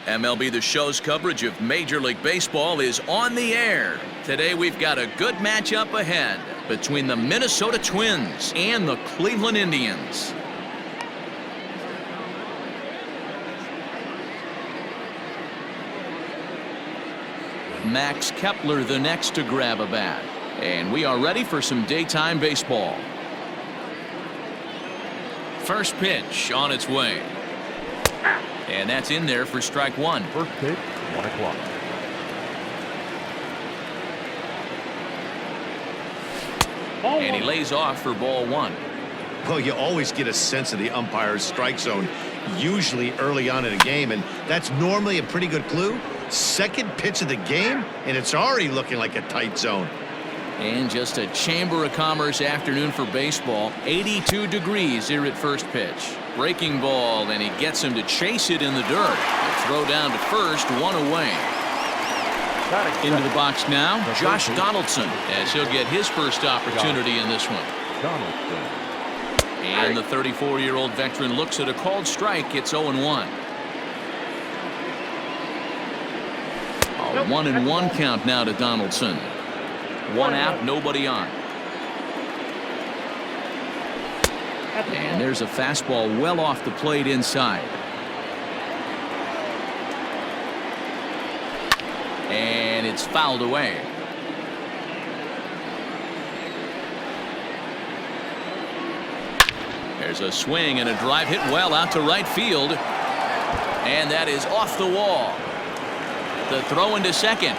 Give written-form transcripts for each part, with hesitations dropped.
MLB The Show's coverage of Major League Baseball is on the air. Today we've got a good matchup ahead between the Minnesota Twins and the Cleveland Indians. Max Kepler the next to grab a bat. And we are ready for some daytime baseball. First pitch on its way. And that's in there for strike one. First pitch, 1 o'clock. And he lays off for ball one. Well, you always get a sense of the umpire's strike zone, usually early on in a game, and that's normally a pretty good clue. Second pitch of the game, and it's already looking like a tight zone. And just a Chamber of Commerce afternoon for baseball. 82 degrees here at first pitch. Breaking ball, and he gets him to chase it in the dirt. Throw down to first, one away. Into the box now, Josh Donaldson, as he'll get his first opportunity in this one. And the 34-year-old veteran looks at a called strike. It's 0-1. A 1-1 count now to Donaldson. One out, nobody on. And there's a fastball well off the plate inside. And it's fouled away. There's a swing and a drive hit well out to right field. And that is off the wall. The throw into second.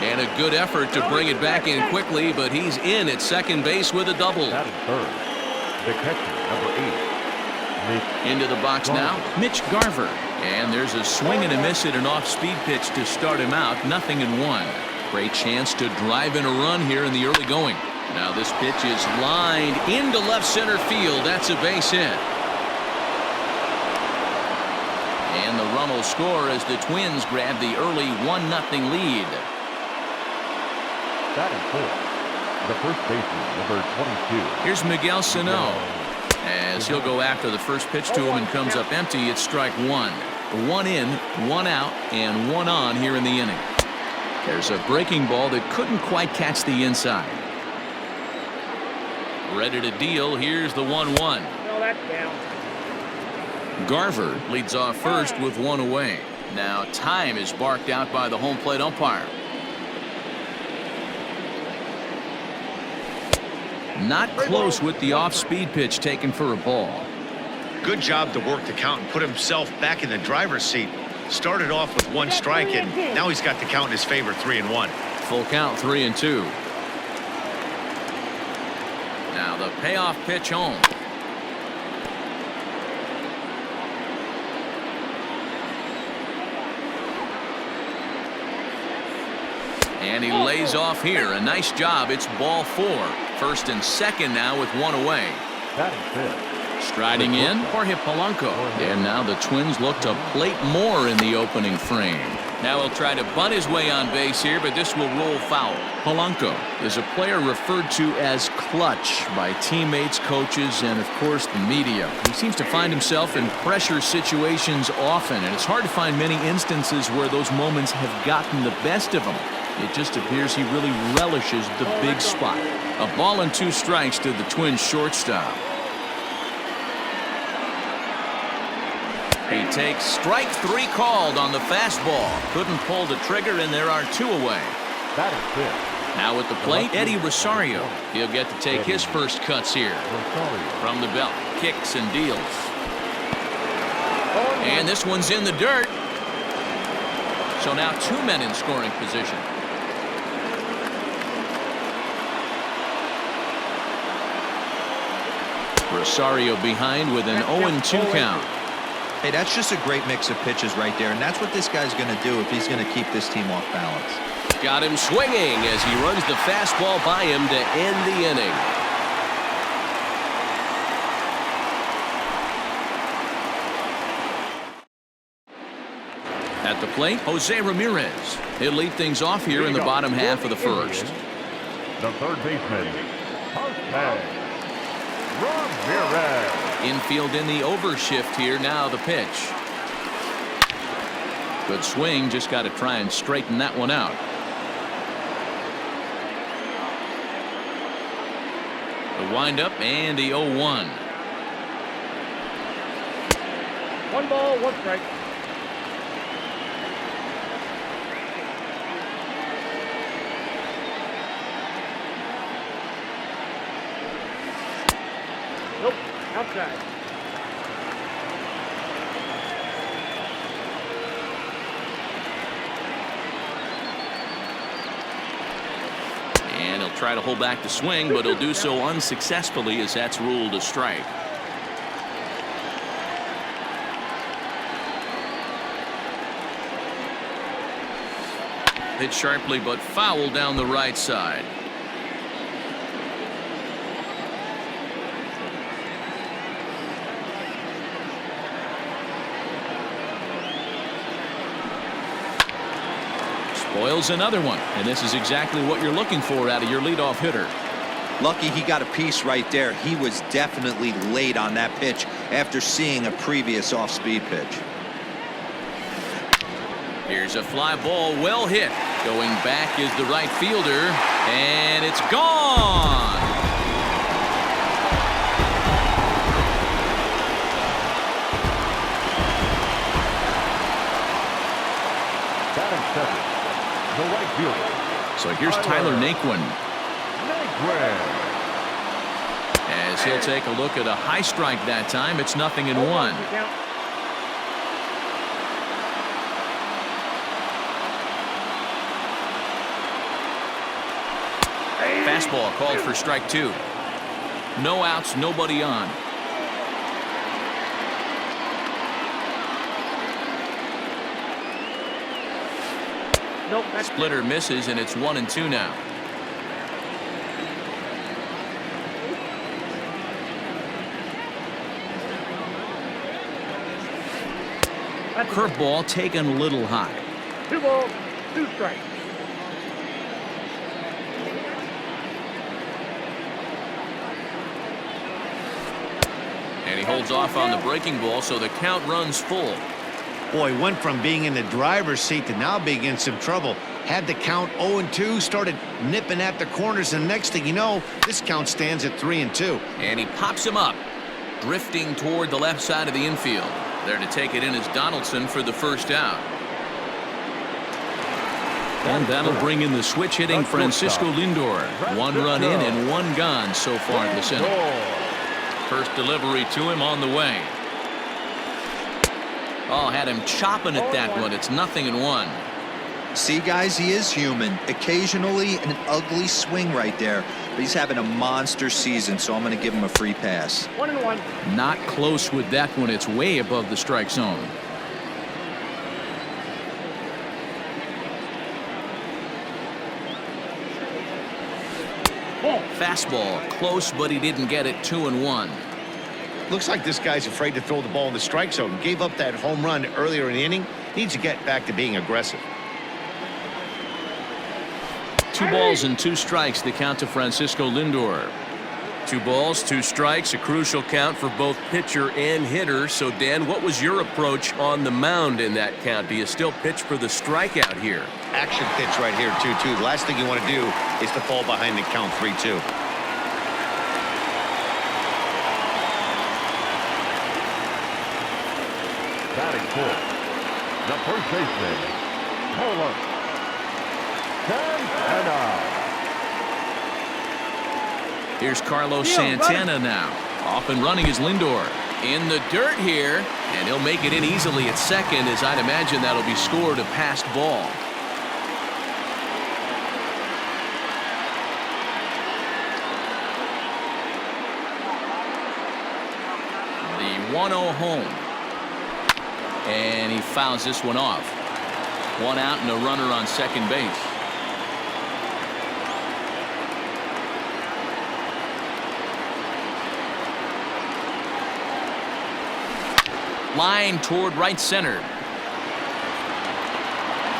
And a good effort to bring it back in quickly, but he's in at second base with a double. That is third. The catcher, number 8. Into the box now, Mitch Garver. And there's a swing and a miss at an off-speed pitch to start him out. 0-1. Great chance to drive in a run here in the early going. Now this pitch is lined into left center field. That's a base hit. And the run will score as the Twins grab the early 1-0 lead. That is fourth. The first baseman, number 22. Here's Miguel Sano. As he'll go after the first pitch to him and comes up empty. It's strike one. One in, one out, and one on here in the inning. There's a breaking ball that couldn't quite catch the inside. Ready to deal. Here's the 1-1. No, that's down. Garver leads off first with one away. Now time is barked out by the home plate umpire. Not close with the off-speed pitch taken for a ball. Good job to work the count and put himself back in the driver's seat. Started off with one strike, and now he's got the count in his favor, 3-1. Full count, 3-2. Now the payoff pitch home. And he lays off here. A nice job. It's ball 4. First and second now with one away. That is fifth. Striding in, Jorge Polanco. And now the Twins look to plate more in the opening frame. Now he'll try to bunt his way on base here, but this will roll foul. Polanco is a player referred to as clutch by teammates, coaches, and of course the media. He seems to find himself in pressure situations often, and it's hard to find many instances where those moments have gotten the best of him. It just appears he really relishes the big spot. A ball and 2 strikes to the Twins shortstop. He takes strike 3 called on the fastball. Couldn't pull the trigger, and there are 2 away. That is fifth. Now at the plate, Eddie Rosario. He'll get to take his first cuts here. From the belt, kicks and deals. And this one's in the dirt. So now 2 men in scoring position. Rosario behind with an 0-2 count. Hey, that's just a great mix of pitches right there, and that's what this guy's going to do if he's going to keep this team off balance. Got him swinging as he runs the fastball by him to end the inning. At the plate, Jose Ramirez. He'll lead things off here in the bottom half of the first. The third baseman, Jose Ramirez. Infield in the overshift here. Now the pitch. Good swing. Just got to try and straighten that one out. The windup and the 0-1. 1 ball, 1 strike. Nope, outside. And he'll try to hold back the swing, but he'll do so unsuccessfully as that's ruled a strike. Hit sharply but foul down the right side. Spoils another one, and this is exactly what you're looking for out of your leadoff hitter. Lucky he got a piece right there. He was definitely late on that pitch after seeing a previous off-speed pitch. Here's a fly ball, well hit. Going back is the right fielder, and it's gone. Batting seventh, the right fielder. So here's Tyler Naquin. Naquin. As he'll take a look at a high strike that time. It's 0-1. Fastball called for strike 2. No outs, nobody on. Nope, that's Splitter misses, and it's 1-2 now. Curveball taken a little high. 2 balls, 2 strikes. And he holds off on the breaking ball, so the count runs full. Boy, went from being in the driver's seat to now being in some trouble. Had the count 0-2, started nipping at the corners, and next thing you know, this count stands at 3-2. And he pops him up, drifting toward the left side of the infield. There to take it in is Donaldson for the first out. And that'll bring in the switch hitting Francisco Lindor. 1 run in and 1 gone so far this inning. First delivery to him on the way. Oh, had him chopping at that one. It's 0-1. See, guys, he is human. Occasionally an ugly swing right there, but he's having a monster season, so I'm going to give him a free pass. 1-1. Not close with that one. It's way above the strike zone. Fastball close, but he didn't get it. 2-1. Looks like this guy's afraid to throw the ball in the strike zone. Gave up that home run earlier in the inning. Needs to get back to being aggressive. 2 balls and 2 strikes, the count to Francisco Lindor. 2 balls, 2 strikes, a crucial count for both pitcher and hitter. So, Dan, what was your approach on the mound in that count? Do you still pitch for the strikeout here? Action pitch right here, 2-2. The last thing you want to do is to fall behind the count 3-2. Batting fourth, the first baseman, Carlos Santana. Here's Carlos Santana now. Off and running is Lindor. In the dirt here, and he'll make it in easily at second, as I'd imagine that'll be scored a passed ball. The 1-0 home. And he fouls this one off. One out and a runner on second base. Line toward right center.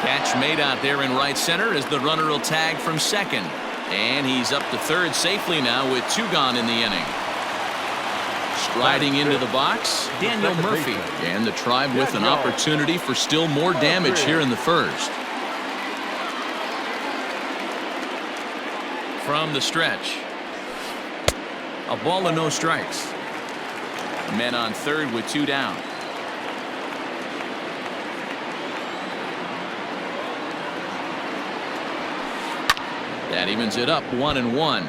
Catch made out there in right center as the runner will tag from second. And he's up to third safely now with 2 gone in the inning. Striding into the box, Daniel Murphy. And the Tribe with an opportunity for still more damage here in the first. From the stretch. A ball and no strikes. Men on third with 2 down. That evens it up 1-1.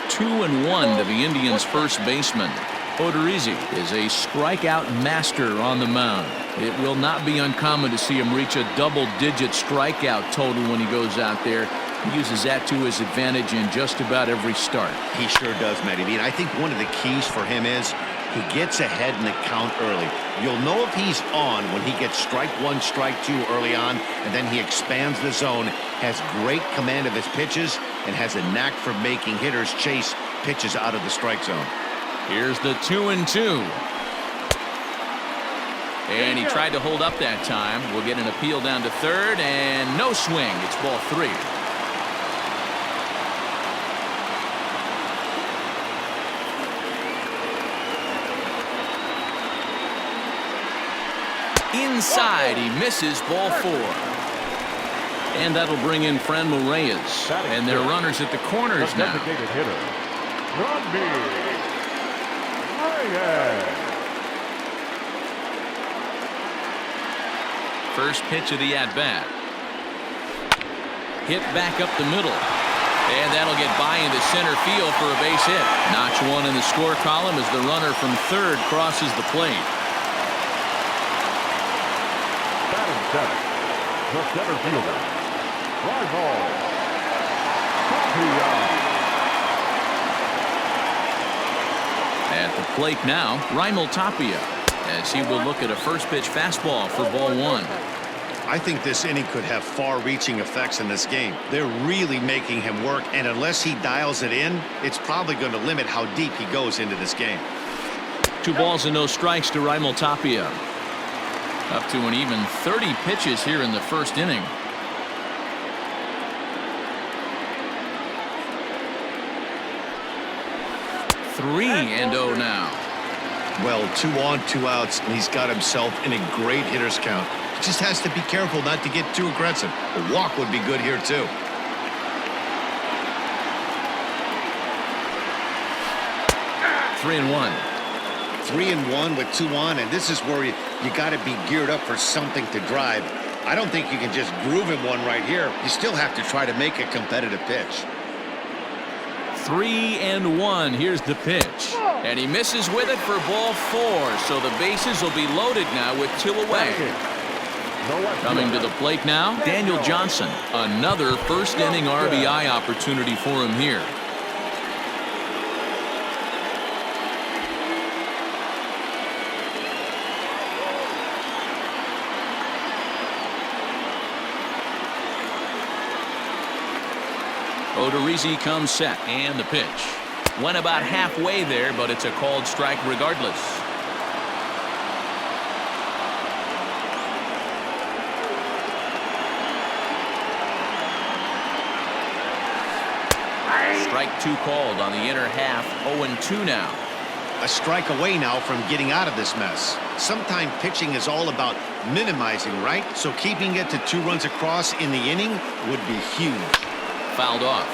Two and one to the Indians' first baseman. Odorizzi is a strikeout master on the mound. It will not be uncommon to see him reach a double-digit strikeout total when he goes out there. He uses that to his advantage in just about every start. He sure does, Matty B. And I think one of the keys for him is he gets ahead in the count early. You'll know if he's on when he gets strike 1, strike 2 early on, and then he expands the zone, has great command of his pitches, and has a knack for making hitters chase pitches out of the strike zone. Here's the 2-2. And he tried to hold up that time. We'll get an appeal down to third, and no swing. It's ball 3. Inside, he misses ball 4. And that'll bring in Franmil Reyes. And their runners at the corners now. Designated hitter, Franmil Reyes. First pitch of the at-bat. Hit back up the middle. And that'll get by into center field for a base hit. Notch 1 in the score column as the runner from third crosses the plate. Batting seven, the center fielder, Raimel Tapia. At the plate now, Raimel Tapia, as he will look at a first pitch fastball for ball 1. I think this inning could have far-reaching effects in this game. They're really making him work, and unless he dials it in, it's probably going to limit how deep he goes into this game. 2 balls and no strikes to Raimel Tapia. Up to an even 30 pitches here in the first inning. Three and 0 now. Well, 2 on, 2 outs, and he's got himself in a great hitter's count. He just has to be careful not to get too aggressive. A walk would be good here, too. Three and 1. 3 and 1 with 2 on, and this is where you got to be geared up for something to drive. I don't think you can just groove him one right here. You still have to try to make a competitive pitch. 3 and 1. Here's the pitch. And he misses with it for ball 4. So the bases will be loaded now with 2 away. Coming to the plate now, Daniel Johnson. Another first inning RBI opportunity for him here. Odorizzi comes set, and the pitch. Went about halfway there, but it's a called strike regardless. Strike 2 called on the inner half. 0-2 now. A strike away now from getting out of this mess. Sometimes pitching is all about minimizing, right? So keeping it to 2 runs across in the inning would be huge. Fouled off.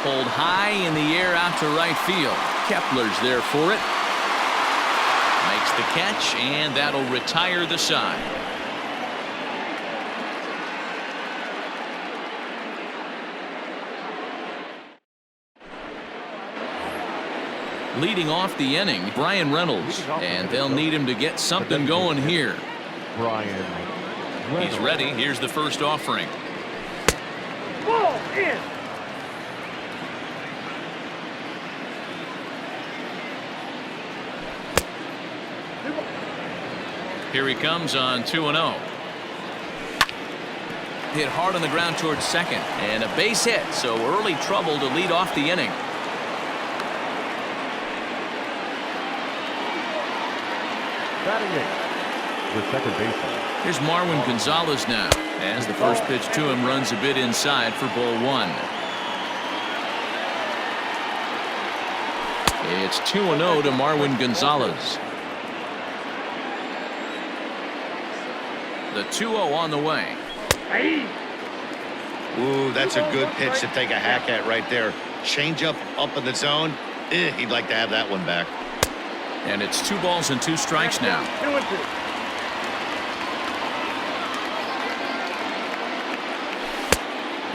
Pulled high in the air out to right field. Kepler's there for it. Makes the catch, and that'll retire the side. Leading off the inning, Brian Reynolds, and they'll need him to get something going here. Brian Reynolds. He's ready. Here's the first offering. Ball in. Here he comes on 2-0. Hit hard on the ground towards second, and a base hit, so early trouble to lead off the inning. Batting eighth, the second baseman. Here's Marwin Gonzalez now, as the first pitch to him runs a bit inside for ball one. It's 2-0 to Marwin Gonzalez. The 2-0 on the way. Ooh, that's a good pitch to take a hack at right there. Change up in the zone. He'd like to have that one back. And it's 2 balls and 2 strikes now. 2-2.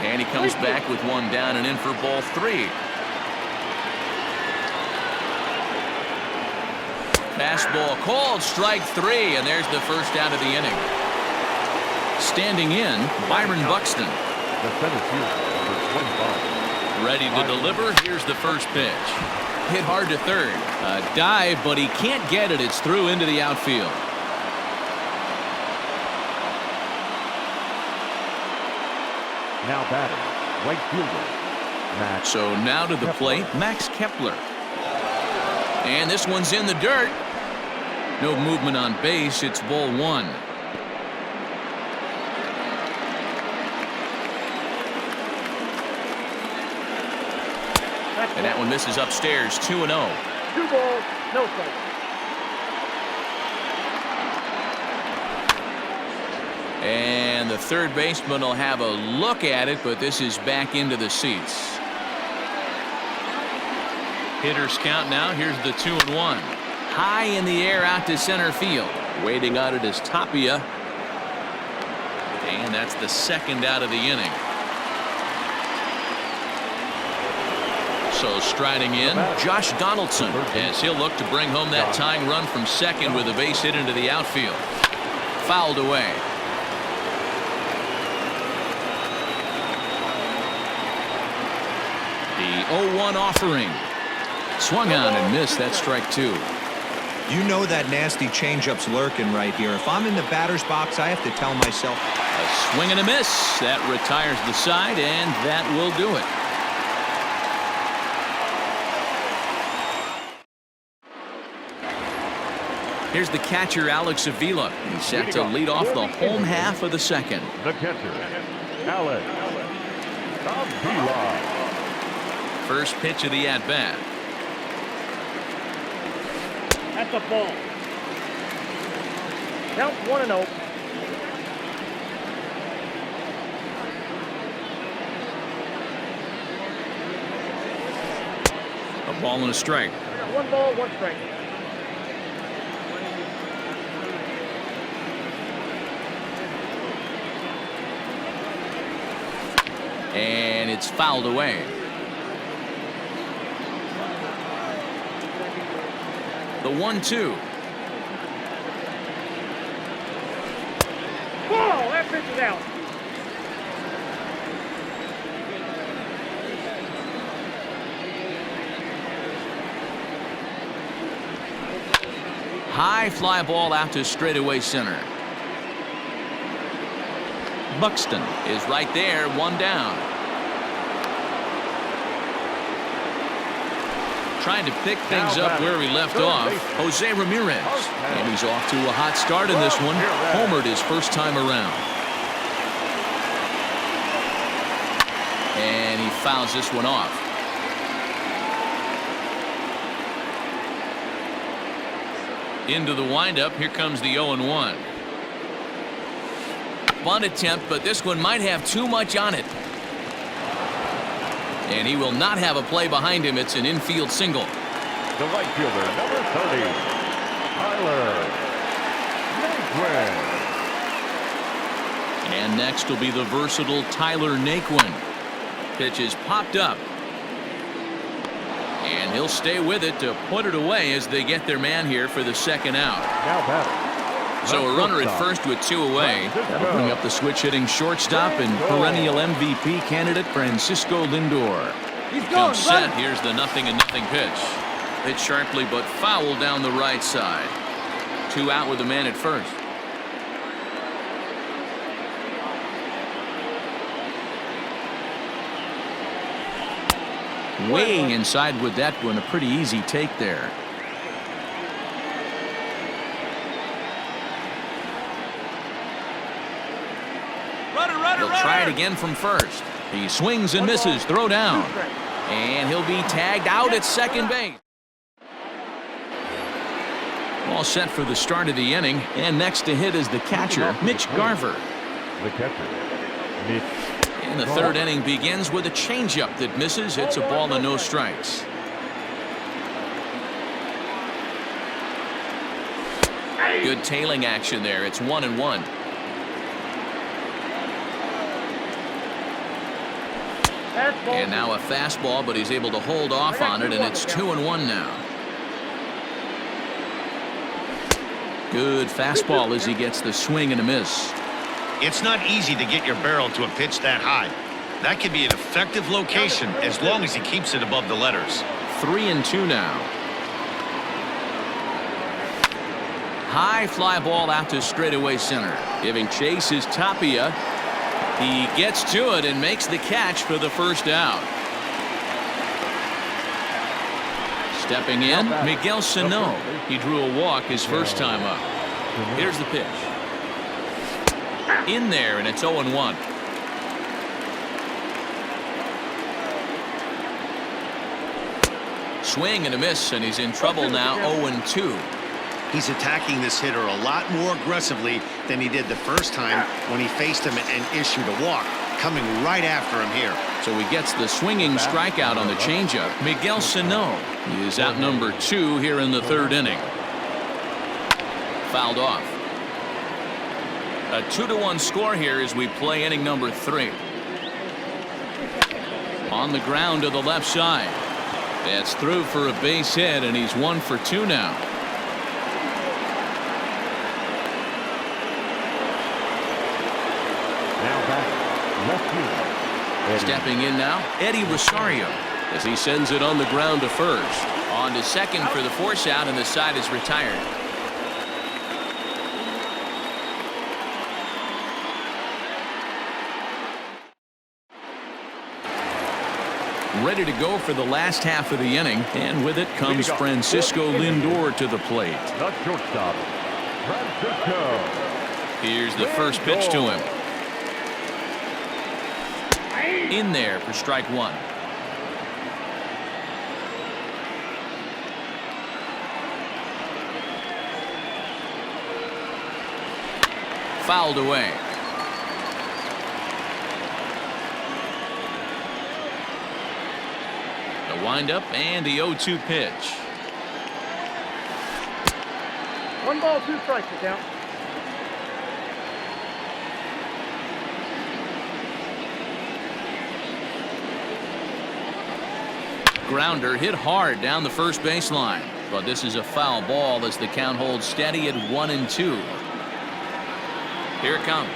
And he comes back with one down and in for ball 3. Fastball called, strike 3, and there's the first out of the inning. Standing in, Byron Buxton. The center fielder, number 25. Ready to deliver. Here's the first pitch. Hit hard to third. A dive, but he can't get it. It's through into the outfield. Now batting, right fielder, Max. So now to the plate, Max Kepler. And this one's in the dirt. No movement on base. It's ball 1. And that one misses upstairs. 2-0. 2 balls, no strikes. And the third baseman will have a look at it, but this is back into the seats. Hitters count now. Here's the 2-1. High in the air out to center field. Waiting on it is Tapia. And that's the second out of the inning. So striding in, Josh Donaldson, as he'll look to bring home that tying run from second with a base hit into the outfield. Fouled away. The 0-1 offering. Swung on and missed. That strike 2. You know that nasty changeup's lurking right here. If I'm in the batter's box, I have to tell myself. A swing and a miss. That retires the side, and that will do it. Here's the catcher, Alex Avila. He's set to lead off the home half of the second. The catcher, Alex Avila. First pitch of the at-bat. That's a ball. Count 1-0. A ball and a strike. 1 ball, 1 strike. And it's fouled away. The 1-2. Ball, that pitch is out. High fly ball out to straightaway center. Buxton is right there, 1 down. Trying to pick things up where we left off, Jose Ramirez. And he's off to a hot start in this one. Homered his first time around. And he fouls this one off. Into the windup. Here comes the 0-1. Bunt attempt, but this one might have too much on it. And he will not have a play behind him. It's an infield single. The right fielder, number 30, Tyler Naquin. And next will be the versatile Tyler Naquin. Pitch is popped up. And he'll stay with it to put it away as they get their man here for the second out. Now batting. So a runner at first with 2 away. That'll bring up the switch-hitting shortstop and perennial MVP candidate Francisco Lindor. He's going, Comes set. Here's the 0-0 pitch. Hit sharply but foul down the right side. 2 out with the man at first. Way inside with that one. A pretty easy take there. He'll try it again from first. He swings and misses. Throw down. And he'll be tagged out at second base. All set for the start of the inning. And next to hit is the catcher, Mitch Garver. The catcher, Mitch. And the third inning begins with a changeup that misses. It's a ball and no strikes. Good tailing action there. It's 1-1. And now a fastball, but he's able to hold off on it, and it's 2-1 now. Good fastball as he gets the swing and a miss. It's not easy to get your barrel to a pitch that high. That could be an effective location as long as he keeps it above the letters. 3-2 now. High fly ball out to straightaway center. Giving chase is Tapia. He gets to it and makes the catch for the first out. Stepping in, Miguel Sano. He drew a walk his first time up. Here's the pitch. In there, and it's 0-1. Swing and a miss, and he's in trouble now. 0-2. He's attacking this hitter a lot more aggressively than he did the first time when he faced him and issued a walk, coming right after him here. So he gets the swinging strikeout on the changeup. Miguel Sano is out number 2 here in the third inning. Fouled off. A 2-1 score here as we play inning number 3. On the ground to the left side. That's through for a base hit, and he's 1 for 2 now. Now back. Left field. Stepping in now, Eddie Rosario as he sends it on the ground to first. On to second for the force out, and the side is retired. Ready to go for the last half of the inning, and with it comes Francisco Lindor to the plate. The shortstop, Francisco. Here's the first pitch to him. In there for strike 1. Fouled away. The windup and the 0-2 pitch. 1 ball, 2 strikes to count. Grounder hit hard down the first baseline, but this is a foul ball as the count holds steady at 1-2. Here it comes.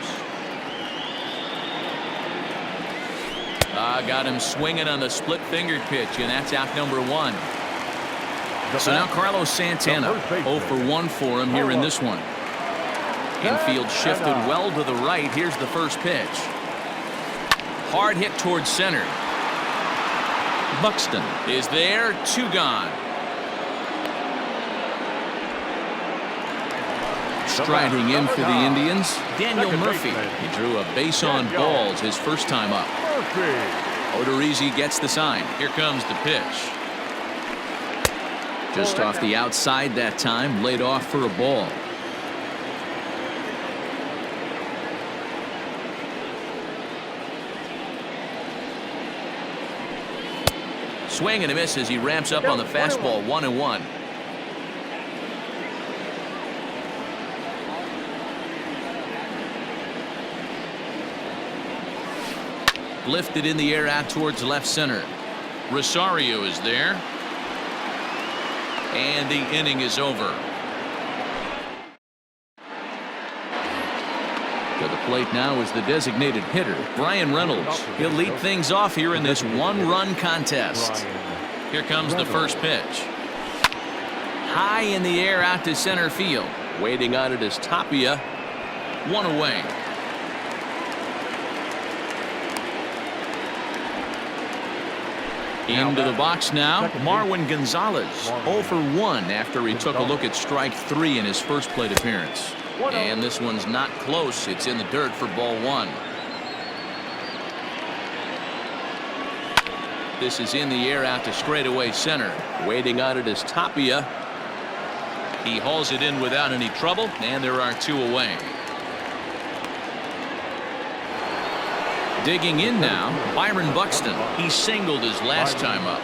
Got him swinging on the split-fingered pitch, and that's out number 1. So now Carlos Santana, 0 for 1 for him here in this one. Infield shifted well to the right. Here's the first pitch. Hard hit towards center. Buxton is there. 2 gone. Striding in for the Indians, Daniel Murphy. He drew a base on balls his first time up. Odorizzi gets the sign. Here comes the pitch. Just off the outside that time, laid off for a ball. Swing and a miss as he ramps up on the fastball. 1-1. Lifted in the air out towards left center. Rosario is there. And the inning is over. To the plate now is the designated hitter, Brian Reynolds. He'll lead things off here in this one-run contest. Here comes the first pitch. High in the air out to center field. Waiting on it is Tapia. One away. Into the box now, Marwin Gonzalez. 0 for 1 after he took a look at strike 3 in his first plate appearance. And this one's not close. It's in the dirt for ball 1. This is in the air out to straightaway center. Waiting on it is Tapia. He hauls it in without any trouble, and there are 2 away. Digging in now, Byron Buxton. He singled his last time up.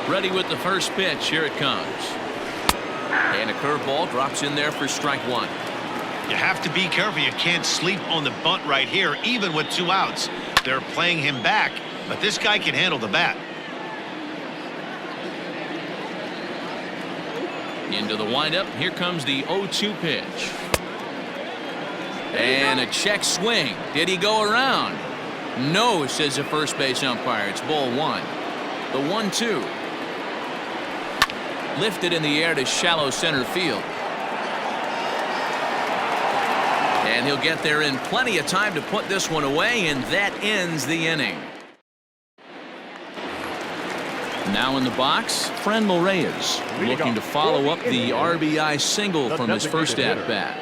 Ready with the first pitch. Here it comes. And a curveball drops in there for strike 1. You have to be careful. You can't sleep on the bunt right here, even with 2 outs. They're playing him back, but this guy can handle the bat. Into the windup. Here comes the 0-2 pitch. And a check swing. Did he go around? No, says the first base umpire. It's ball 1. The 1-2. Lifted in the air to shallow center field. And he'll get there in plenty of time to put this one away, and that ends the inning. Now in the box, Franmil Reyes, looking to follow up the RBI single from his first at-bat.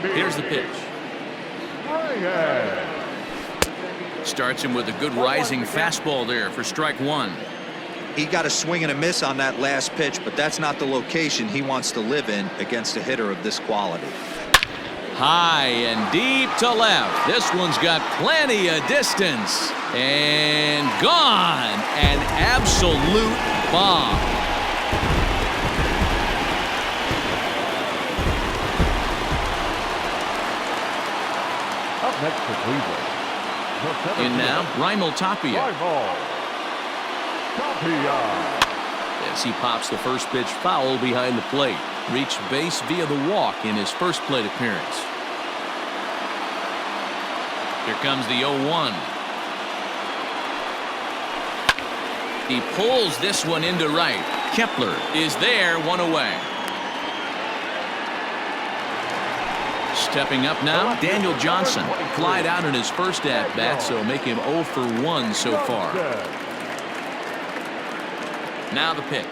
Here's the pitch. Starts him with a good rising fastball there for strike 1. He got a swing and a miss on that last pitch, but that's not the location he wants to live in against a hitter of this quality. High and deep to left. This one's got plenty of distance. And gone. An absolute bomb. Up next to Cleveland. In now, Raimel Tapia. As he pops the first pitch foul behind the plate. Reached base via the walk in his first plate appearance. Here comes the 0-1. He pulls this one into right. Kepler is there, 1 away. Stepping up now, Daniel Johnson. Flied out in his first at-bat, so make him 0 for 1 so far. Now the pitch.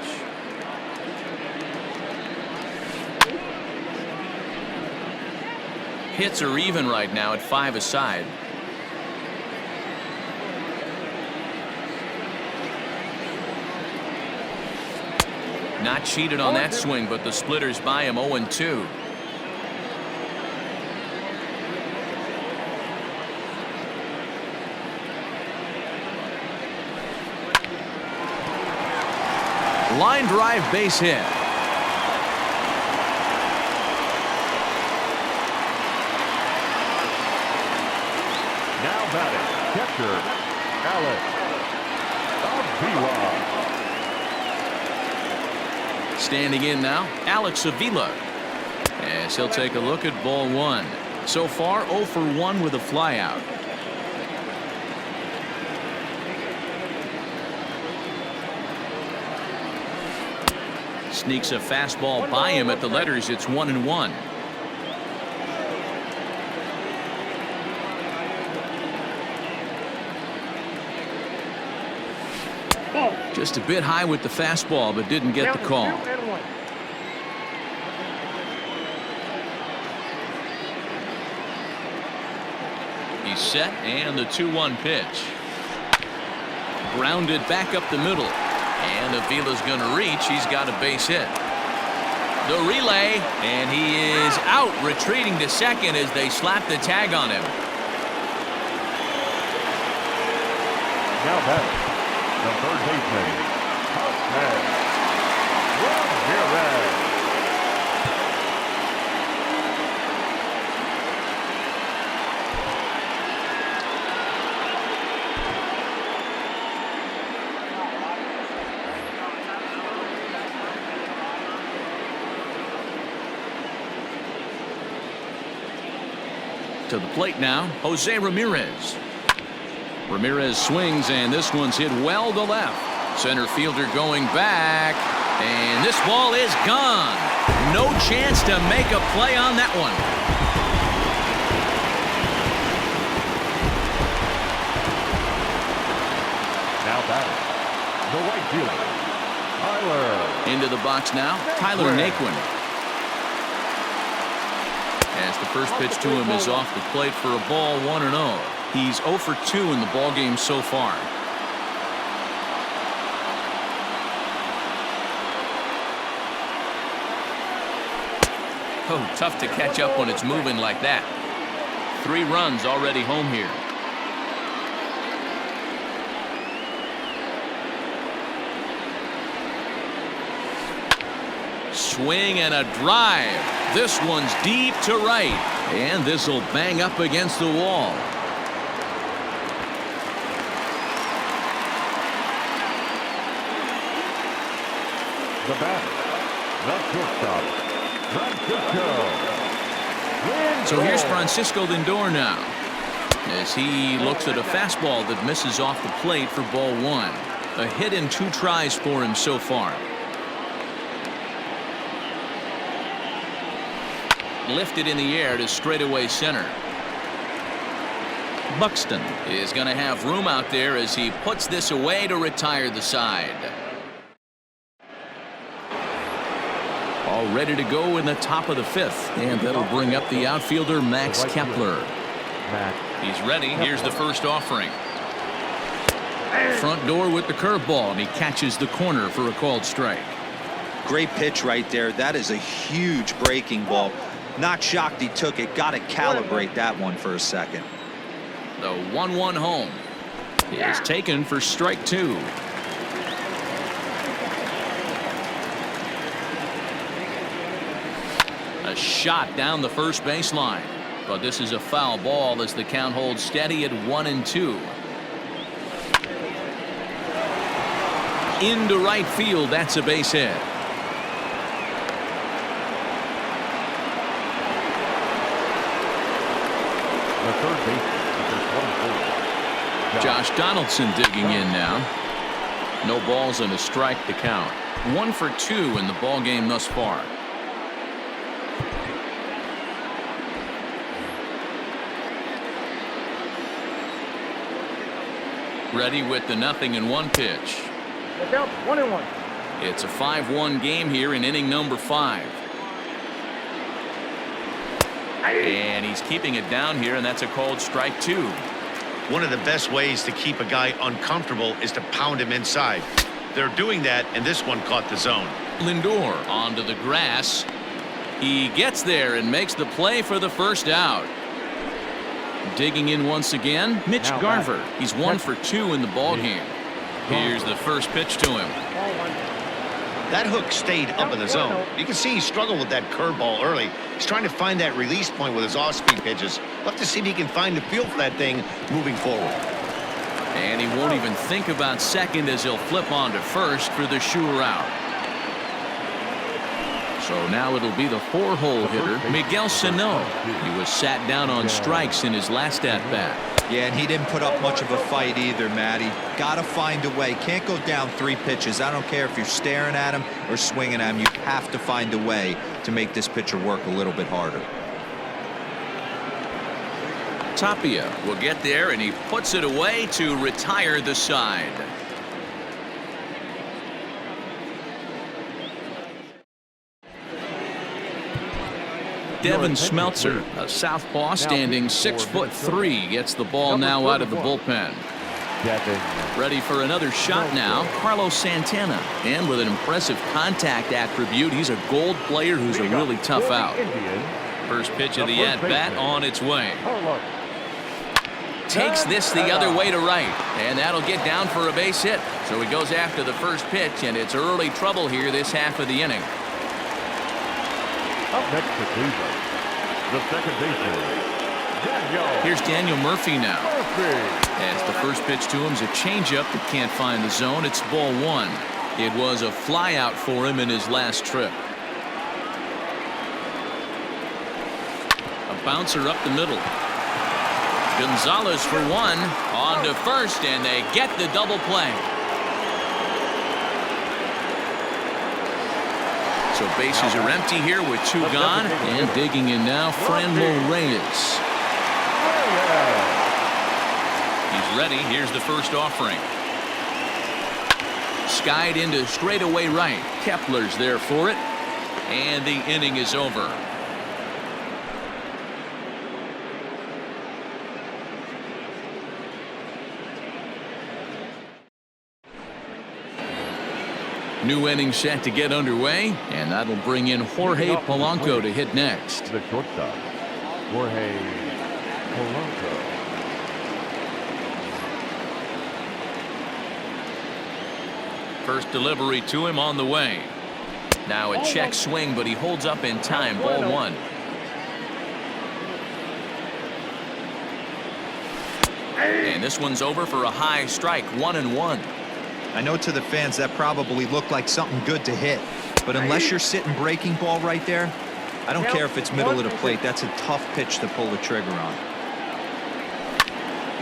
Hits are even right now at 5 aside. Not cheated on that swing, but the splitters by him 0-2. Line drive base hit. Now batting, catcher, Alex Avila. Standing in now, Alex Avila. As he'll take a look at ball 1. So far, 0 for 1 with a flyout. Sneaks a fastball by him at the letters. It's 1-1. Just a bit high with the fastball, but didn't get the call. He's set, and the 2-1 pitch. Grounded back up the middle. And Avila's going to reach. He's got a base hit. The relay, and he is out, retreating to second as they slap the tag on him. Now batting, the third baseman, Ramirez. To the plate now, Jose Ramirez. Ramirez swings, and this one's hit well to left. Center fielder going back, and this ball is gone. No chance to make a play on that one. Now batting, the right fielder, Tyler. Into the box now, Tyler Naquin. As the first pitch to him is off the plate for a ball, 1-0. He's 0 for 2 in the ballgame so far. Oh, tough to catch up when it's moving like that. 3 runs already home here. Swing and a drive. This one's deep to right. And this will bang up against the wall. The batter, the shortstop, Francisco. So here's Francisco Lindor now, as he looks at a fastball that misses off the plate for ball 1. A hit in 2 tries for him so far. Lifted in the air to straightaway center. Buxton is going to have room out there as he puts this away to retire the side. All ready to go in the top of the 5th, and that'll bring up the outfielder Max Kepler. He's ready. Here's the first offering. Front door with the curveball, and he catches the corner for a called strike. Great pitch right there. That is a huge breaking ball. Not shocked he took it. Got to calibrate that one for a second. The 1-1 home is taken for strike 2. A shot down the first baseline, but this is a foul ball as the count holds steady at 1-2. Into right field. That's a base hit. The third baseman, number 24. Josh Donaldson digging in now. No balls and a strike to count. 1 for 2 in the ball game thus far. Ready with the 0-1 pitch. Look out, 1-1. It's a 5-1 game here in inning number 5. And he's keeping it down here, and that's a called strike 2. One of the best ways to keep a guy uncomfortable is to pound him inside. They're doing that, and this one caught the zone. Lindor onto the grass. He gets there and makes the play for the first out. Digging in once again, Mitch Now Garver. back. He's 1 for 2 in the ballgame. Here's the first pitch to him. Ball 1. That hook stayed up in the zone. You can see he struggled with that curveball early. He's trying to find that release point with his off-speed pitches. We'll have to see if he can find the feel for that thing moving forward. And he won't even think about second as he'll flip on to first for the sure out. So now it'll be the 4-hole hitter, Miguel Sano. He was sat down on strikes in his last at-bat. Yeah, and he didn't put up much of a fight either, Matty. Got to find a way. Can't go down 3 pitches. I don't care if you're staring at him or swinging at him. You have to find a way to make this pitcher work a little bit harder. Tapia will get there, and he puts it away to retire the side. Devin Smeltzer, a southpaw standing 6'3", gets the ball now out of the bullpen. Ready for another shot now, Carlos Santana. And with an impressive contact attribute, he's a gold player who's a really tough out. First pitch of the at-bat on its way. Takes this the other way to right, and that'll get down for a base hit. So he goes after the first pitch, and it's early trouble here this half of the inning. Up next for Cleveland, the second baseman, Daniel. Here's Daniel Murphy now. Murphy. As the first pitch to him is a changeup that can't find the zone. It's ball 1. It was a flyout for him in his last trip. A bouncer up the middle. Gonzalez for one. On to first, and they get the double play. So bases are empty here with two gone. And digging in now, Franmil Reyes. He's ready. Here's the first offering. Skied into straightaway right. Kepler's there for it. And the inning is over. New inning set to get underway, and that'll bring in Jorge Polanco to hit next. The shortstop, Jorge Polanco. First delivery to him on the way. Now a check swing, but he holds up in time. Ball one. And this one's over for a high strike. 1-1. I know to the fans that probably looked like something good to hit, but unless you're sitting breaking ball right there, I don't care if it's middle of the plate. That's a tough pitch to pull the trigger on.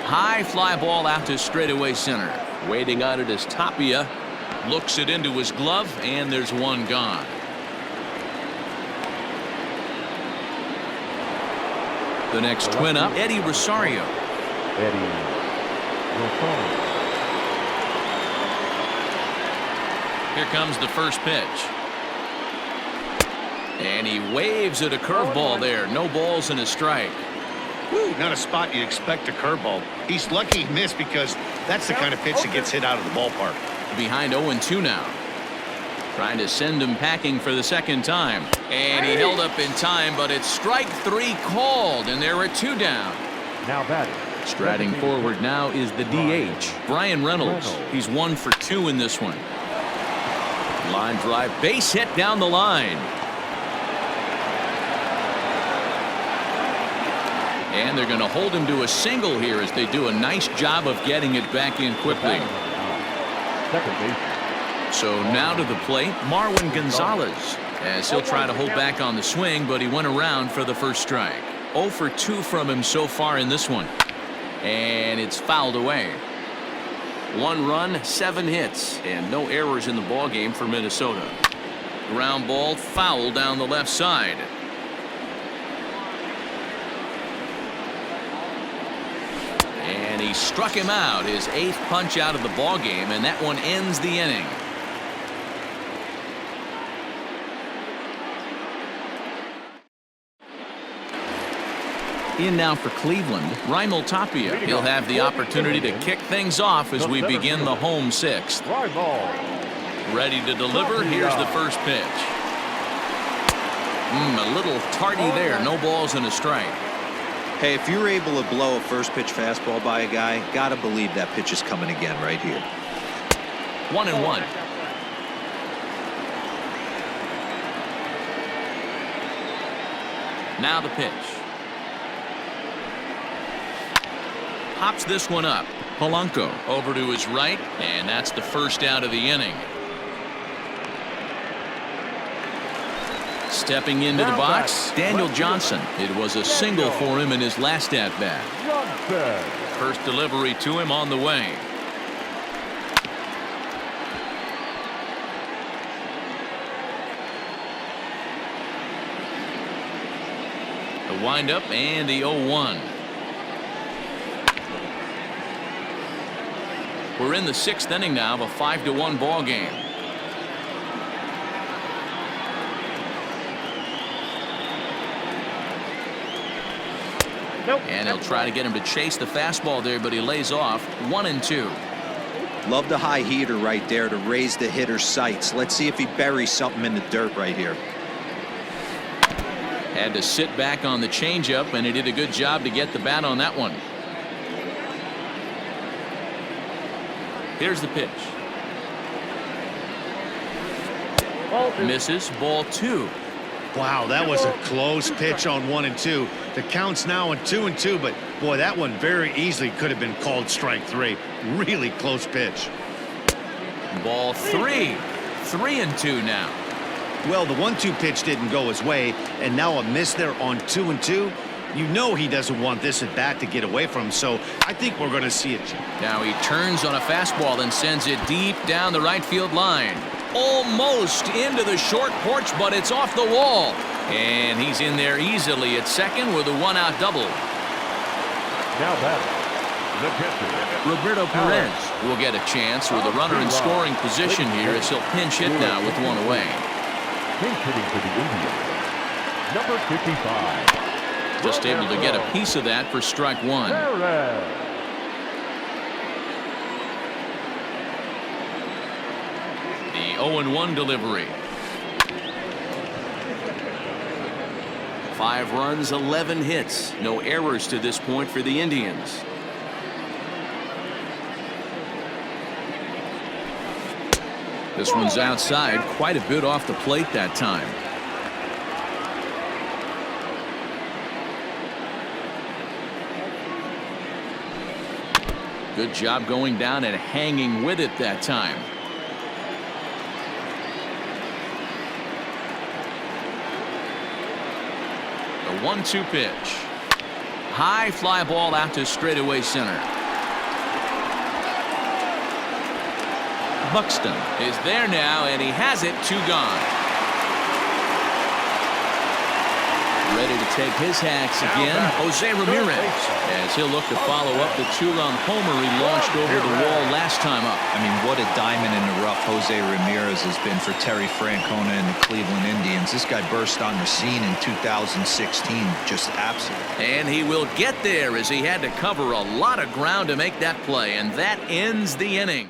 High fly ball out to straightaway center. Waiting on it is Tapia. Looks it into his glove, and there's one gone. The next twin up, Eddie Rosario. Eddie Rosario. Here comes the first pitch. And he waves at a curveball there. No balls and a strike. Woo, not a spot you'd expect a curveball. He's lucky he missed because that's the kind of pitch that gets hit out of the ballpark. Behind 0-2 now. Trying to send him packing for the second time. And he held up in time, but it's strike three called, and there are two down. Now batting. Striding forward now is the DH, Brian Reynolds. He's 1 for 2 in this one. Line drive, base hit down the line. And they're going to hold him to a single here as they do a nice job of getting it back in quickly. Second base. So now to the plate, Marwin Gonzalez, as he'll try to hold back on the swing, but he went around for the first strike. 0 for 2 from him so far in this one. And it's fouled away. 1 run, 7 hits, and no errors in the ballgame for Minnesota. Ground ball foul down the left side. And he struck him out, his 8th punch out of the ballgame, and that one ends the inning. In now for Cleveland, Raimel Tapia. He'll have the opportunity to kick things off as we begin the home 6th. Fly ball. Ready to deliver. Here's the first pitch. A little tardy there. No balls and a strike. Hey, if you're able to blow a first pitch fastball by a guy, gotta believe that pitch is coming again right here. 1-1. Now the pitch. Pops this one up. Polanco over to his right, and that's the first out of the inning. Stepping into the box, Daniel Johnson. It was a single for him in his last at-bat. First delivery to him on the way. The windup and the 0-1. We're in the 6th inning now of a 5-1 ball game. And he'll try to get him to chase the fastball there, but he lays off. 1-2. Love the high heater right there to raise the hitter's sights. Let's see if he buries something in the dirt right here. Had to sit back on the changeup, and he did a good job to get the bat on that one. Here's the pitch. Misses. Ball 2. Wow, that was a close pitch on 1-2. The count's now on 2-2, but boy, that one very easily could have been called strike 3. Really close pitch. Ball 3. 3-2 now. Well, the 1-2 pitch didn't go his way, and now a miss there on 2-2. You know he doesn't want this at bat to get away from him, so I think we're going to see it. Now he turns on a fastball and sends it deep down the right field line. Almost into the short porch, but it's off the wall. And he's in there easily at second with a one-out double. Now batting, the catcher, Roberto Perez will get a chance with a runner in scoring position here as he'll pinch hit now with one away. pinch hitting for the Indians, number 55. Just able to get a piece of that for strike one. Perez. The 0-1 delivery. 5 runs, 11 hits. No errors to this point for the Indians. This one's outside, quite a bit off the plate that time. Good job going down and hanging with it that time. The 1-2 pitch. High fly ball out to straightaway center. Buxton is there now, and he has it. 2 gone. Ready to take his hacks again, Jose Ramirez, as he'll look to follow up the 2-run homer he launched over the wall last time up. I mean, what a diamond in the rough Jose Ramirez has been for Terry Francona and the Cleveland Indians. This guy burst on the scene in 2016, just absolute. And he will get there as he had to cover a lot of ground to make that play, and that ends the inning.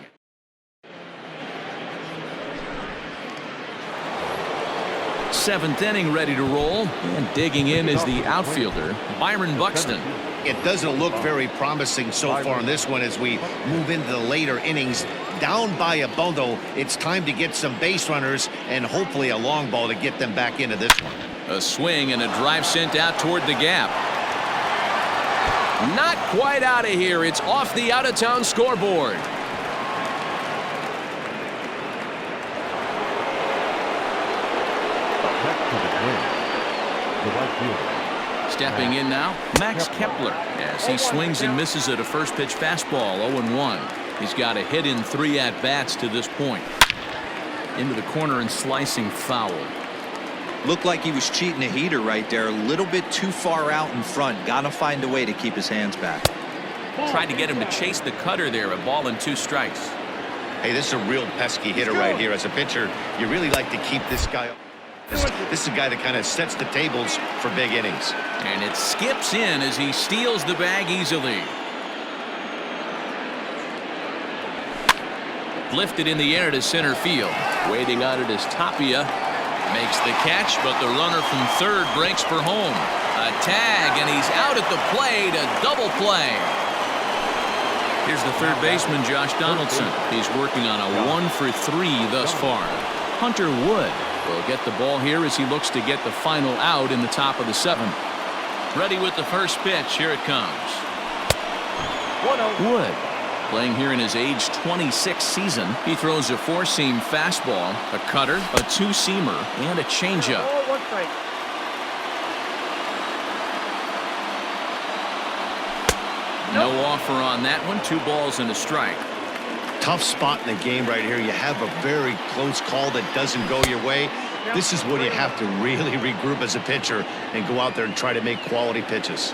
Seventh inning ready to roll, and digging in is the outfielder Byron Buxton. It doesn't look very promising so far in this one as we move into the later innings. Down by a bundle, it's time to get some base runners and hopefully a long ball to get them back into this one. A swing and a drive sent out toward the gap. Not quite out of here. It's off the out-of-town scoreboard. Stepping in now, Max Kepler, as he swings and misses at a first pitch fastball. 0-1. He's got a hit in 3 at-bats to this point. Into the corner and slicing foul. Looked like he was cheating a heater right there, a little bit too far out in front. Gotta find a way to keep his hands back. Tried to get him to chase the cutter there. A ball and 2 strikes. Hey, this is a real pesky hitter right here. As a pitcher, you really like to keep this guy up. This is a guy that kind of sets the tables for big innings. And it skips in as he steals the bag easily. Lifted in the air to center field. Waiting on it is Tapia. Makes the catch, but the runner from third breaks for home. A tag, and he's out at the plate. A double play. Here's the third baseman, Josh Donaldson. He's working on a 1-for-3 thus far. Hunter Wood will get the ball here as he looks to get the final out in the top of the 7th. Ready with the first pitch. Here it comes. Wood, playing here in his age 26 season. He throws a 4-seam fastball, a cutter, a 2-seamer, and a changeup. Oh, 1 strike. No offer on that one. 2 balls and a strike. Tough spot in the game right here. You have a very close call that doesn't go your way. This is when you have to really regroup as a pitcher and go out there and try to make quality pitches.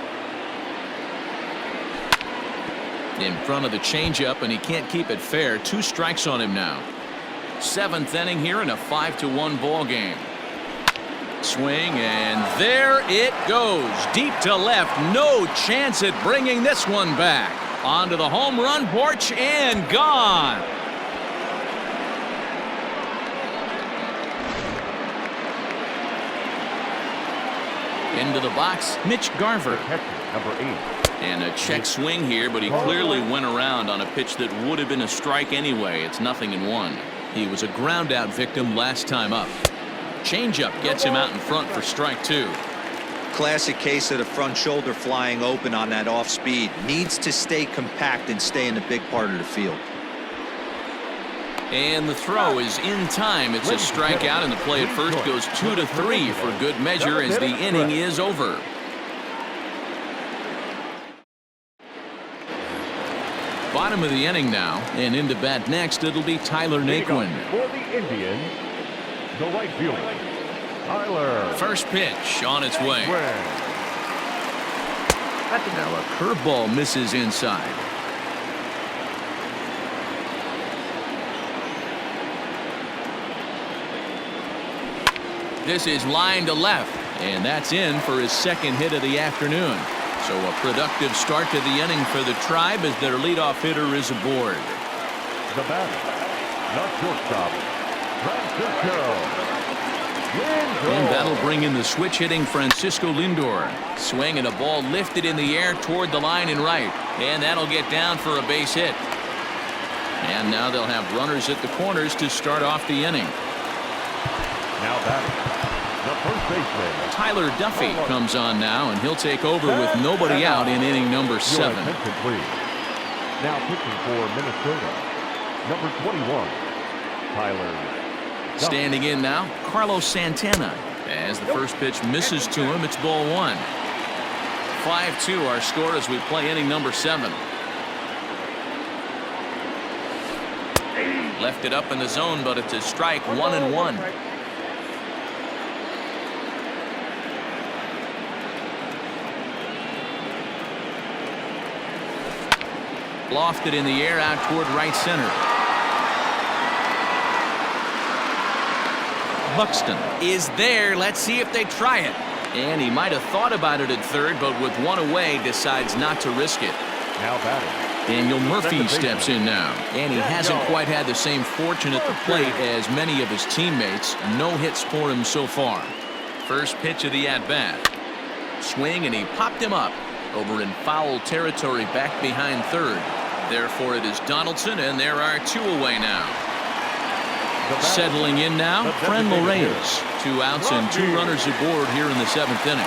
In front of the changeup, and he can't keep it fair. 2 strikes on him now. 7th inning here in a 5-1 ball game. Swing, and there it goes. Deep to left. No chance at bringing this one back. Onto the home run porch and gone. Into the box, Mitch Garver. Number 8. And a check swing here, but he clearly went around on a pitch that would have been a strike anyway. It's 0-1. He was a ground out victim last time up. Changeup gets him out in front for strike 2. Classic case of the front shoulder flying open on that off speed. Needs to stay compact and stay in the big part of the field. And the throw is in time. It's a strikeout, and the play at first goes 2-3 for good measure as the inning is over. Bottom of the inning now, and into bat next, it'll be Tyler Naquin. For the Indians, the right fielder, Tyler. First pitch on its way. Naquin. Now a curveball misses inside. This is line to left, and that's in for his second hit of the afternoon. So a productive start to the inning for the Tribe as their leadoff hitter is aboard. The batter, the shortstop, Francisco Lindor. And that'll bring in the switch hitting Francisco Lindor. Swing and a ball lifted in the air toward the line and right. And that'll get down for a base hit. And now they'll have runners at the corners to start off the inning. Now batting, the first baseman, Tyler Duffy comes on now, and he'll take over with nobody out in inning number 7. Your attention, please. Now pitching for Minnesota, number 21, Tyler Duffy. Standing in now, Carlos Santana. As the first pitch misses to him, it's ball 1. 5-2 our score as we play inning number 7. Left it up in the zone, but it's a strike. 1-1. Lofted in the air out toward right center. Buxton is there. Let's see if they try it. And he might have thought about it at third, but with one away decides not to risk it. Now batting, Daniel Murphy steps in now, and he hasn't quite had the same fortune at the plate as many of his teammates. No hits for him so far. First pitch of the at-bat. Swing, and he popped him up over in foul territory back behind third. Therefore it is Donaldson, and there are 2 away now. Settling in now, Frenlo Reyes. 2 outs and 2 runners aboard here in the 7th inning.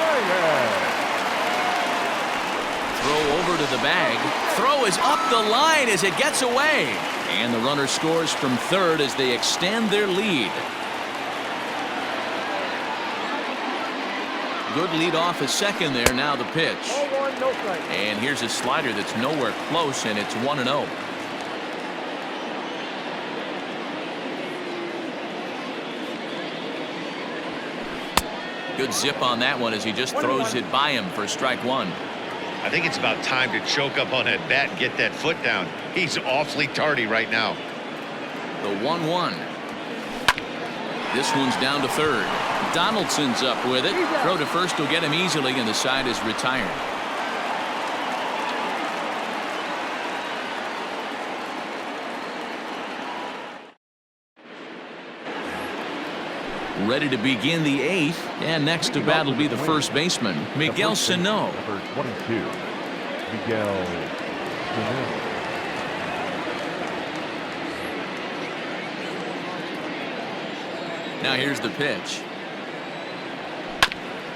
Throw over to the bag. Throw is up the line as it gets away. And the runner scores from third as they extend their lead. Good lead off at second there. Now the pitch. And here's a slider that's nowhere close, and it's 1-0. Good zip on that one as he just throws it by him for strike 1. I think it's about time to choke up on that bat and get that foot down. He's awfully tardy right now. The 1-1. This one's down to third. Donaldson's up with it. Throw to first will get him easily, and the side is retired. Ready to begin the 8th, and next to bat will be the first baseman, Miguel Sano. Number 22, Miguel Sano. Now here's the pitch.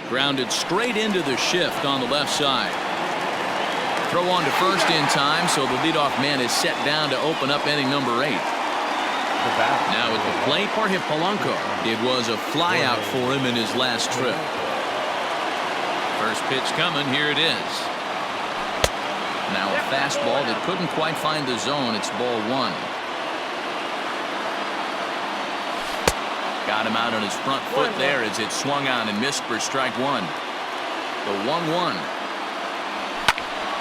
Grounded straight into the shift on the left side. Throw on to first in time, so the leadoff man is set down to open up inning number 8. Now at the plate, Jorge Polanco. It was a fly out for him in his last trip. First pitch coming. Here it is. Now a fastball that couldn't quite find the zone. It's ball 1. Got him out on his front foot there as it swung on and missed for strike 1. The 1-1.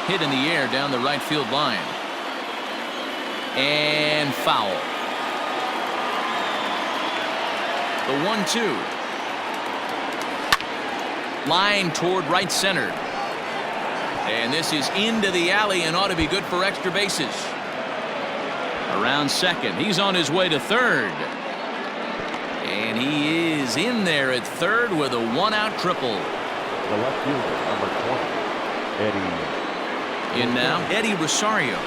Hit in the air down the right field line. And foul. The 1-2. Line toward right center. And this is into the alley and ought to be good for extra bases. Around second. He's on his way to third. And he is in there at third with a 1-out triple. The left fielder, number 20, Eddie. In now, Eddie Rosario.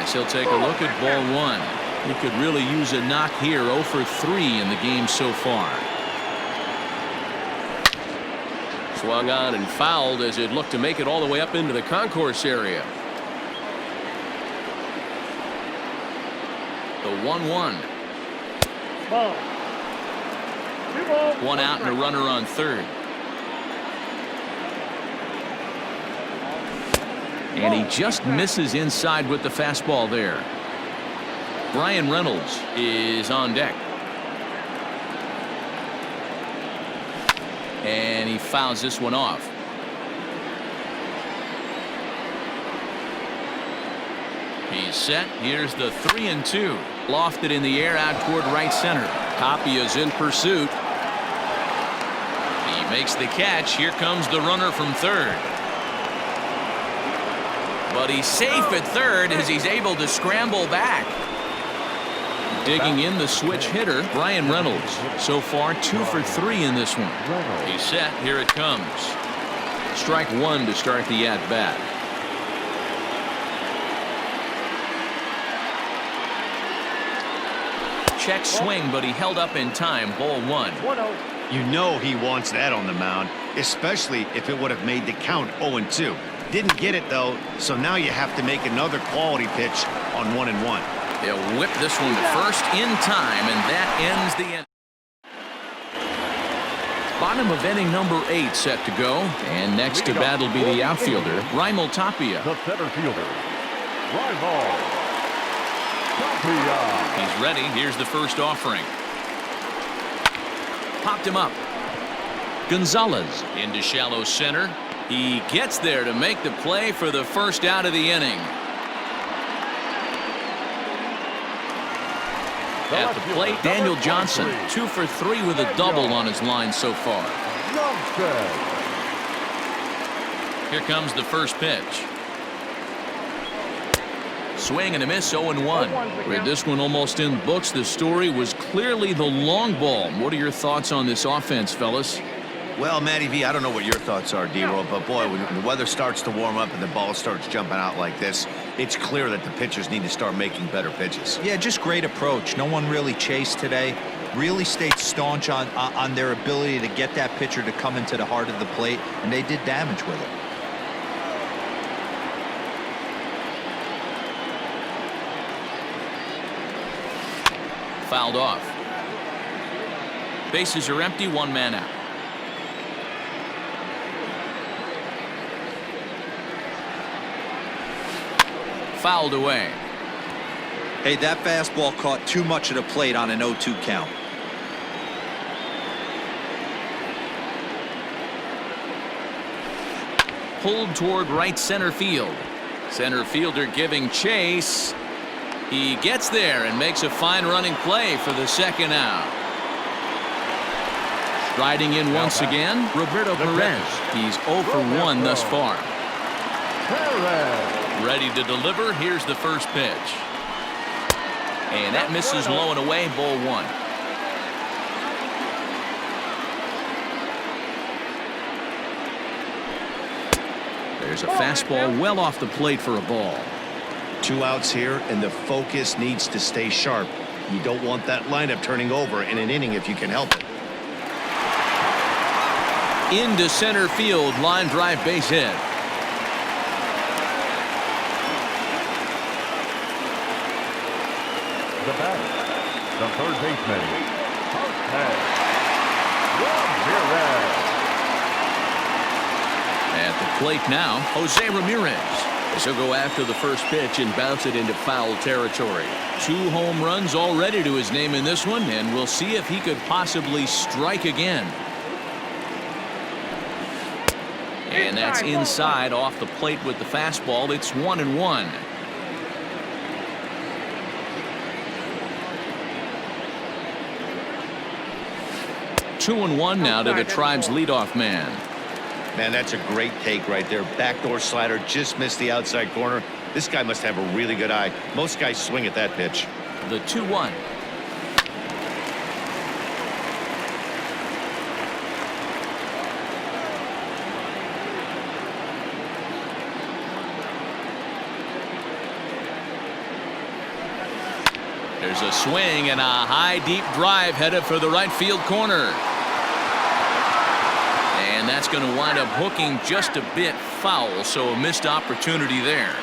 As he'll take a look at ball 1. He could really use a knock here. 0 for 3 in the game so far. Swung on and fouled as it looked to make it all the way up into the concourse area. The 1-1. Ball. 1 out and a runner on third. And he just misses inside with the fastball there. Brian Reynolds is on deck. And he fouls this one off. He's set. Here's the 3-2. Lofted in the air out toward right center. Tapia's in pursuit. He makes the catch. Here comes the runner from third. But he's safe at third as he's able to scramble back. Digging in the switch hitter, Brian Reynolds. So far 2 for 3 in this one. He's set. Here it comes. Strike one to start the at-bat. Check swing, but he held up in time. Ball one. 1-0. You know he wants that on the mound, especially if it would have made the count 0-2. Didn't get it, though, so now you have to make another quality pitch on 1-1. They'll whip this one to first in time, and that ends the inning. Bottom of inning number 8 set to go, and next to bat will be the outfielder, Raimel Tapia. The center fielder, Raimel Tapia. He's ready. Here's the first offering. Popped him up. Gonzalez into shallow center. He gets there to make the play for the first out of the inning. At the plate, Daniel Johnson, 2 for 3 with a double on his line so far. Here comes the first pitch. Swing and a miss, 0-1. With this one almost in the books, the story was clearly the long ball. What are your thoughts on this offense, fellas? Well, Matty V, I don't know what your thoughts are, D-Roll, but boy, when the weather starts to warm up and the ball starts jumping out like this, it's clear that the pitchers need to start making better pitches. Yeah, just great approach. No one really chased today. Really stayed staunch on their ability to get that pitcher to come into the heart of the plate, and they did damage with it. Fouled off. Bases are empty, 1 man out. Fouled away. Hey, that fastball caught too much of the plate on an 0-2 count. Pulled toward right center field. Center fielder giving chase. He gets there and makes a fine running play for the second out. Striding in once again, Roberto Perez. He's 0 for 1 thus far. Ready to deliver. Here's the first pitch. And that misses low and away, ball 1. There's a fastball well off the plate for a ball. 2 outs here, and the focus needs to stay sharp. You don't want that lineup turning over in an inning if you can help it. Into center field, line drive, base hit. The batter, the third baseman, Ramirez. At the plate now, Jose Ramirez. He'll go after the first pitch and bounce it into foul territory. 2 home runs already to his name in this one, and we'll see if he could possibly strike again. And that's inside off the plate with the fastball. It's 1-1. 2-1 now to the Tribe's leadoff man. Man, that's a great take right there. Backdoor slider, just missed the outside corner. This guy must have a really good eye. Most guys swing at that pitch. The 2-1. There's a swing and a high deep drive headed for the right field corner. And that's going to wind up hooking just a bit foul, so a missed opportunity there.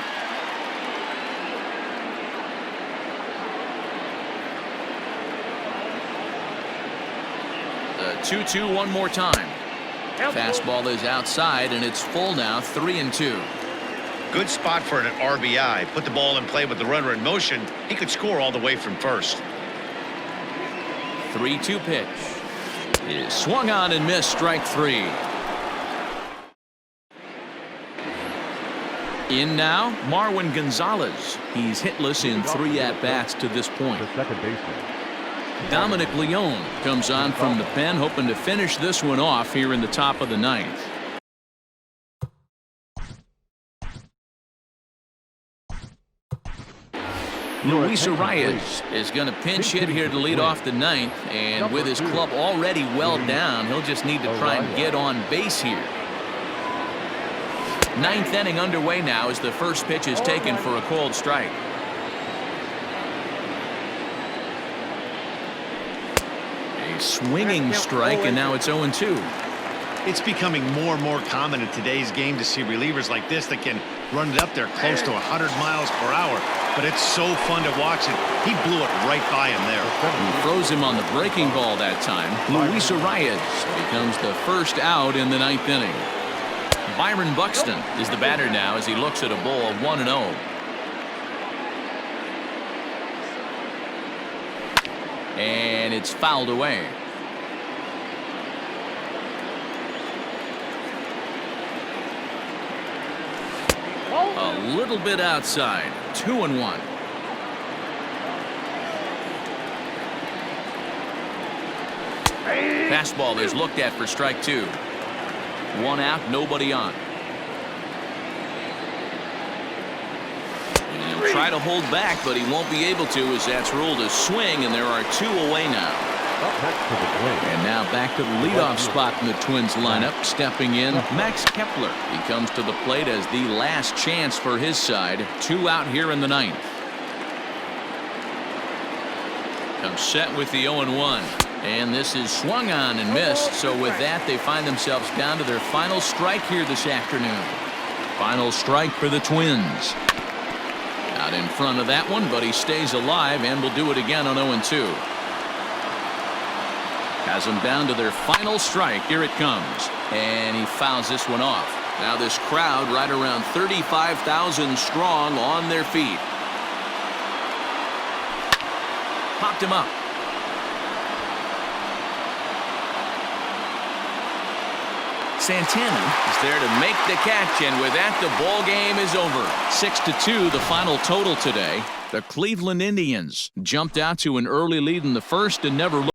The 2-2 one more time. Fastball is outside, and it's full now, 3-2. Good spot for an RBI. Put the ball in play with the runner in motion. He could score all the way from first. 3-2 pitch is swung on and missed. Strike 3. In now, Marwin Gonzalez. He's hitless in 3 at-bats to this point. The second baseman. Dominic Leone comes on from the pen, hoping to finish this one off here in the top of the 9th. Luis Arias is going to pinch hit here to lead off the 9th, and with his club already well down, he'll just need to try and get on base here. 9th inning underway now as the first pitch is taken for a called strike. A swinging strike, and now it's 0-2. It's becoming more and more common in today's game to see relievers like this that can run it up there close to 100 miles per hour. But it's so fun to watch it. He blew it right by him there. He froze him on the breaking ball that time. Luis Arias becomes the first out in the 9th inning. Byron Buxton is the batter now as he looks at a ball of 1-0. And it's fouled away. A little bit outside. 2-1. Fastball is looked at for strike 2. 1 out, nobody on. And he'll try to hold back, but he won't be able to as that's ruled a swing, and there are 2 away now. And now back to the leadoff spot in the Twins lineup. Stepping in, Max Kepler. He comes to the plate as the last chance for his side. 2 out here in the 9th. Comes set with the 0-1. And this is swung on and missed. So with that, they find themselves down to their final strike here this afternoon. Final strike for the Twins. Out in front of that one, but he stays alive and will do it again on 0-2. Has them down to their final strike. Here it comes. And he fouls this one off. Now this crowd right around 35,000 strong on their feet. Popped him up. Santana is there to make the catch, and with that, the ball game is over. 6-2, the final total today. The Cleveland Indians jumped out to an early lead in the first and never looked